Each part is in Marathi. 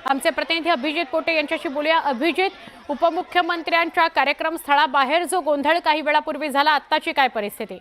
आमचे प्रतिनिधी अभिजित पोटे यांच्याशी बोलूया। अभिजित, उपमुख्यमंत्र्यांच्या कार्यक्रम स्थळाबाहेर जो गोंधळ काही वेळापूर्वी झाला, आत्ताची काय परिस्थिती?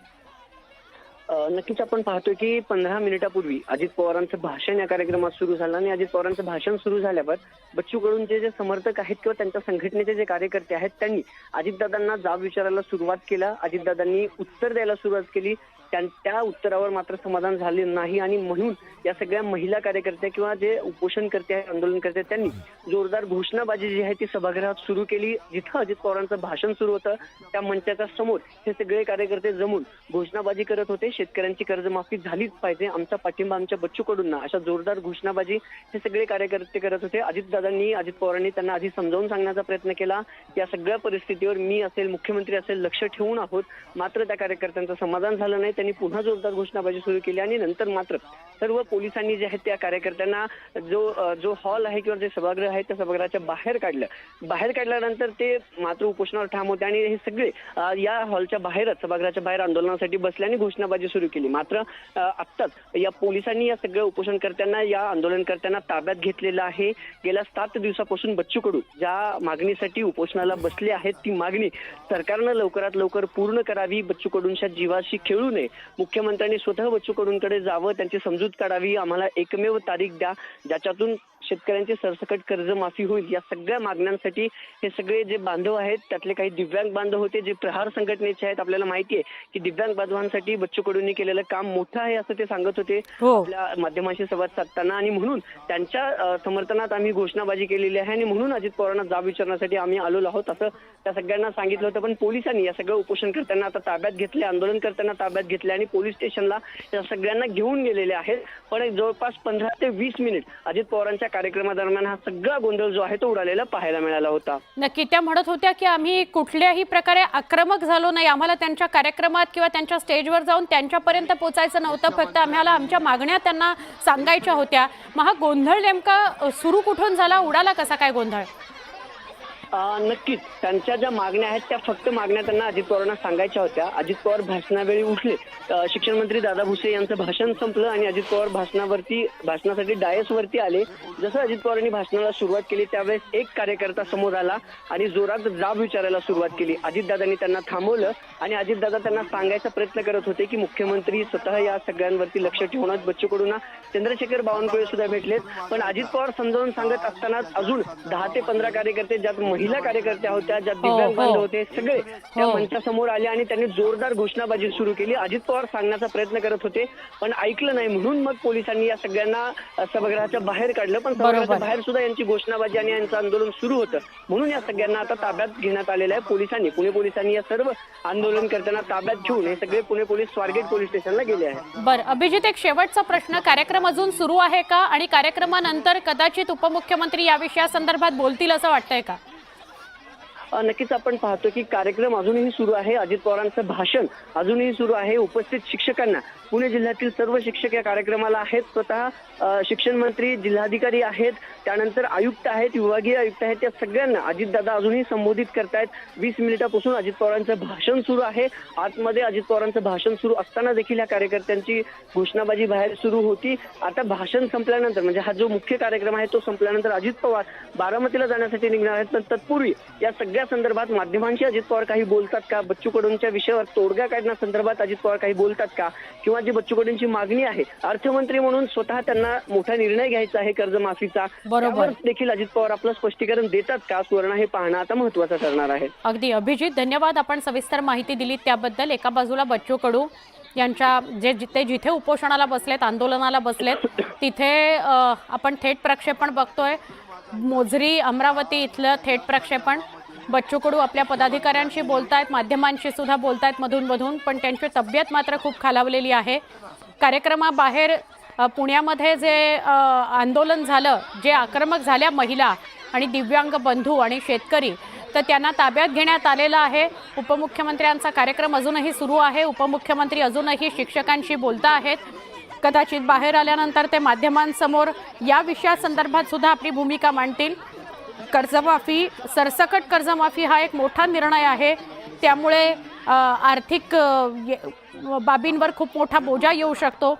नक्कीच आपण पाहतोय की 15 मिनिटापूर्वी अजित पवारांचं भाषण या कार्यक्रमात सुरू झालं आणि अजित पवारांचं भाषण सुरू झाल्यावर बच्चू कडूंचे जे समर्थक आहेत किंवा त्यांच्या संघटनेचे जे कार्यकर्ते आहेत त्यांनी अजितदादांना जाब विचारायला सुरुवात केला। अजितदादांनी उत्तर द्यायला सुरुवात केली। त्या उत्तरावर मात्र समाधान झाले नाही आणि म्हणून या सगळ्या महिला कार्यकर्त्या किंवा जे उपोषणकर्ते आहेत, आंदोलनकर्ते, त्यांनी जोरदार घोषणाबाजी जी आहे ती सभागृहात सुरू केली। जिथं अजित पवारांचं भाषण सुरू होतं त्या मंचाच्या समोर हे सगळे कार्यकर्ते जमून घोषणाबाजी करत होते। शेतकऱ्यांची कर्जमाफी झालीच पाहिजे, आमचा पाठिंबा आमच्या बच्चू कडूंना, अशा जोरदार घोषणाबाजी हे सगळे कार्यकर्ते करत होते। अजित पवारांनी त्यांना आधी समजावून सांगण्याचा प्रयत्न केला। या सगळ्या परिस्थितीवर मी असेल, मुख्यमंत्री असेल, लक्ष ठेवून आहोत। मात्र त्या कार्यकर्त्यांचं समाधान झालं नाही। त्यांनी पुन्हा जोरदार घोषणाबाजी सुरू केली आणि नंतर मात्र सर्व पोलिसांनी जे आहेत त्या कार्यकर्त्यांना जो हॉल आहे किंवा जे सभागृह आहे त्या सभागृहाच्या बाहेर काढल्यानंतर ते मात्र उपोषणावर ठाम होते आणि हे सगळे या हॉलच्या बाहेरच, सभागृहाच्या बाहेर आंदोलनासाठी बसले आणि घोषणाबाजी सुरू केली। मात्र आत्ताच या पोलिसांनी या सगळ्या उपोषणकर्त्यांना, या आंदोलनकर्त्यांना ताब्यात घेतलेलं आहे। गेल्या 7 दिवसापासून बच्चू कडू ज्या मागणीसाठी उपोषणाला बसले आहेत ती मागणी सरकारनं लवकरात लवकर पूर्ण करावी, बच्चू कडूंच्या जीवाशी खेळू नये, मुख्यमंत्र्यांनी स्वतः बच्चू कडूंकडे जावं, त्यांची समजूत काढावी, आम्हाला एकमेव तारीख द्या ज्याच्यातून शेतकऱ्यांची सरसकट कर्जमाफी होईल। या सगळ्या मागण्यांसाठी हे सगळे जे बांधव आहेत त्यातले काही दिव्यांग बांधव होते जे प्रहार संघटनेचे आहेत। आपल्याला माहिती आहे की दिव्यांग बांधवांसाठी बच्चू कडूंनी केलेलं काम मोठं आहे असं ते सांगत होते आपल्या माध्यमांशी संवाद साधताना आणि म्हणून त्यांच्या समर्थनात आम्ही घोषणाबाजी केलेली आहे आणि म्हणून अजित पवारांना जाब विचारण्यासाठी आम्ही आलेलो आहोत असं त्या सगळ्यांना सांगितलं होतं। पण पोलिसांनी या सगळ्या उपोषणकर्त्यांना आता ताब्यात घेतले, आंदोलनकर्त्यांना ताब्यात घेतले आणि पोलीस स्टेशनला या सगळ्यांना घेऊन गेलेले आहेत। पण जवळपास 15 ते 20 मिनिट अजित पवारांच्या कार्यक्रमादरम्यान हा सगळा गोंधळ जो आहे तो उडालेला पाहायला मिळाला होता। नक्की त्या म्हणत होत्या की आम्ही कुठल्याही प्रकारे आक्रमक झालो नाही, आम्हाला त्यांच्या कार्यक्रमात किंवा त्यांच्या स्टेजवर जाऊन त्यांच्यापर्यंत पोहोचायचं नव्हतं, फक्त आम्हाला आमच्या मागण्या त्यांना सांगायच्या होत्या। मग हा गोंधळ नेमका सुरू कुठून झाला, उडाला कसा काय गोंधळ? नक्कीच त्यांच्या ज्या मागण्या आहेत त्या फक्त मागण्या त्यांना अजित पवारांना सांगायच्या होत्या। अजित पवार भाषणावेळी उठले, शिक्षण मंत्री दादा भुसे यांचं भाषण संपलं आणि अजित पवार भाषणासाठी डायसवरती आले। जसं अजित पवारांनी भाषणाला सुरुवात केली त्यावेळेस एक कार्यकर्ता समोर आला आणि जोरात जाब विचारायला सुरुवात केली। अजितदादांनी त्यांना थांबवलं आणि अजितदादा त्यांना सांगायचा प्रयत्न करत होते की मुख्यमंत्री स्वतः या सगळ्यांवरती लक्ष ठेवून बच्चू कडूंना चंद्रशेखर बावनकुळे सुद्धा भेटलेत। पण अजित पवार समजावून सांगत असताना अजून 10 ते 15 कार्यकर्ते, ज्यात महिला कार्यकर्त्या होत्या, ज्या दिव्यांग बांधव होते, सगळे त्या मंचासमोर आले आणि त्यांनी जोरदार घोषणाबाजी सुरू केली। अजित पवार सांगण्याचा प्रयत्न करत होते पण ऐकलं नाही, म्हणून मग पोलिसांनी या सगळ्यांना सभागृहाच्या बाहेर काढलं। पण सभागृहाच्या बाहेर सुद्धा यांची घोषणाबाजी आणि यांचं आंदोलन सुरू होतं, म्हणून या सगळ्यांना आता ताब्यात घेण्यात आलेलं आहे पोलिसांनी। पुणे पोलिसांनी या सर्व आंदोलनकर्त्यांना ताब्यात घेऊन हे सगळे पुणे पोलीस स्वारगेट पोलीस स्टेशनला गेले आहेत। बरं अभिजित, एक शेवटचा प्रश्न, कार्यक्रम अजून सुरू आहे का आणि कार्यक्रमानंतर कदाचित उपमुख्यमंत्री या विषयासंदर्भात बोलतील असं वाटतंय का? नक्कीच आपण पाहतो की कार्यक्रम अजूनही सुरू आहे, अजित पवारांचं भाषण अजूनही सुरू आहे। उपस्थित शिक्षकांना, पुणे जिल्ह्यातील सर्व शिक्षक या कार्यक्रमाला आहेत, स्वतः शिक्षण मंत्री, जिल्हाधिकारी आहेत, त्यानंतर आयुक्त आहेत, विभागीय आयुक्त आहेत, या सगळ्यांना अजितदादा अजूनही संबोधित करतायत। 20 मिनिटापासून अजित पवारांचं भाषण सुरू आहे। आतमध्ये अजित पवारांचं भाषण सुरू असताना देखील या कार्यकर्त्यांची घोषणाबाजी बाहेर सुरू होती। आता भाषण संपल्यानंतर, म्हणजे हा जो मुख्य कार्यक्रम आहे तो संपल्यानंतर अजित पवार बारामतीला जाण्यासाठी निघणार आहेत। पण तत्पूर्वी या सगळ्या संदर्भात माध्यमांशी अजित पवार काही बोलतात का, बच्चू कडूंच्या विषयावर तोडगा काढण्यासंदर्भात अजित पवार काही बोलतात का, किंवा जी बच्चू कडूंची मागणी आहे अर्थमंत्री म्हणून स्वतः त्यांना मोठा निर्णय घ्यायचा आहे कर्जमाफीचा, त्यावर देखील अजित पवार आपलं स्पष्टीकरण देतात का, सुवर्ण हे पाहणं आता महत्त्वाचं ठरणार आहे। अगदी अभिजित, धन्यवाद, आपण सविस्तर माहिती दिली त्याबद्दल। एका बाजूला बच्चू कडू यांच्या जिथे उपोषणाला बसलेत, आंदोलनाला बसलेत, तिथे आपण थेट प्रक्षेपण बघतोय, मोझरी अमरावती इथलं थेट प्रक्षेपण। बच्चू कडू आपल्या पदाधिकाऱ्यांशी बोलतायत, माध्यमांशी सुद्धा बोलतायत मधून, पण त्यांची तब्येत मात्र खूप खालावलेली आहे। कार्यक्रमाबाहेर पुण्यामध्ये जे आंदोलन झालं, जे आक्रमक झाल्या महिला आणि दिव्यांग बंधू आणि शेतकरी, तर त्यांना ताब्यात घेण्यात आलेलं आहे। उपमुख्यमंत्र्यांचा कार्यक्रम अजूनही सुरू आहे, उपमुख्यमंत्री अजूनही शिक्षकांशी बोलता आहेत। कदाचित बाहेर आल्यानंतर ते माध्यमांसमोर या विषयासंदर्भात सुद्धा आपली भूमिका मांडतील। कर्जमाफी, सरसकट कर्जमाफी हा एक मोठा निर्णय आहे, त्यामुळे आर्थिक बाबींवर खूप मोठा बोजा येऊ शकतो।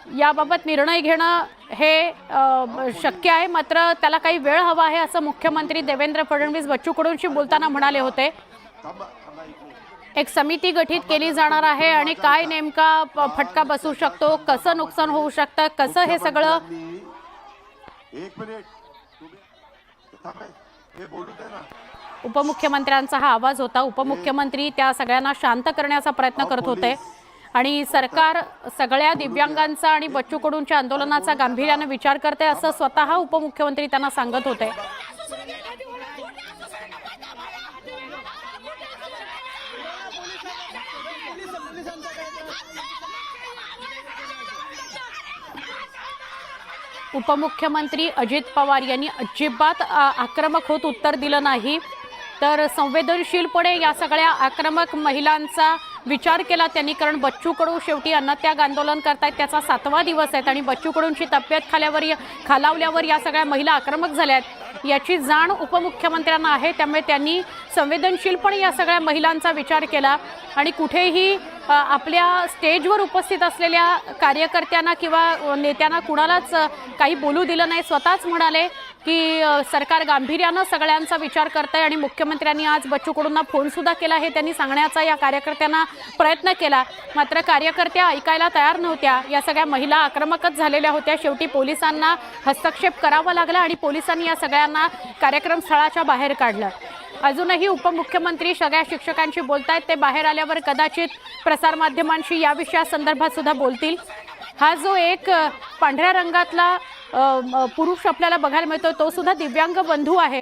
याबाबत निर्णय घेणं हे शक्य आहे, मात्र त्याला काही वेळ हवा आहे असं मुख्यमंत्री देवेंद्र फडणवीस बच्चू कडूंशी बोलताना म्हणाले होते. एक समिती गठीत केली जाणार आहे आणि काय नेमका फटका बसू शकतो, कसं नुकसान होऊ शकतं, कसं हे सगळं उपमुख्यमंत्र्यांचा हा आवाज होता. उपमुख्यमंत्री त्या सगळ्यांना शांत करण्याचा प्रयत्न करत होते आणि सरकार सगळ्या दिव्यांगांचा आणि बच्चू कडूंच्या आंदोलनाचा गांभीर्याने विचार करते असं स्वतः उपमुख्यमंत्री त्यांना सांगत होते. उपमुख्यमंत्री अजित पवार यांनी अजिबात आक्रमक होत उत्तर दिलं नाही, तर संवेदनशीलपणे या सगळ्या आक्रमक महिलांचा विचार केला त्यांनी. कारण बच्चू कडू शेवटी अन्नत्याग आंदोलन करतायत, त्याचा 7वा दिवस आहे आणि बच्चू कडूंची तब्येत खालावल्यावर या सगळ्या महिला आक्रमक झाल्यात याची जाण उपमुख्यमंत्र्यांना आहे. त्यामुळे त्यांनी संवेदनशीलपणे या सगळ्या महिलांचा विचार केला आणि कुठेही आपल्या स्टेजवर उपस्थित असलेल्या कार्यकर्त्यांना किंवा नेत्यांना कुणालाच काही बोलू दिलं नाही. स्वतःच म्हणाले की सरकार गांभीर्यानं सगळ्यांचा विचार करतंय आणि मुख्यमंत्र्यांनी आज बच्चू कडूंना फोन सुद्धा केला हे त्यांनी सांगण्याचा या कार्यकर्त्यांना प्रयत्न केला. मात्र कार्यकर्त्या ऐकायला तयार नव्हत्या. या सगळ्या महिला आक्रमकच झालेल्या होत्या. शेवटी पोलिसांना हस्तक्षेप करावा लागला आणि पोलिसांनी या सगळ्यांना कार्यक्रम स्थळाच्या बाहेर काढलं. अजूनही उपमुख्यमंत्री सगळ्या शिक्षकांशी बोलतायत. ते बाहेर आल्यावर कदाचित प्रसारमाध्यमांशी या विषयासंदर्भात सुद्धा बोलतील. हा जो एक पांढऱ्या रंगातला पुरुष आपल्याला बघायला मिळतो तो सुद्धा दिव्यांग बंधू आहे.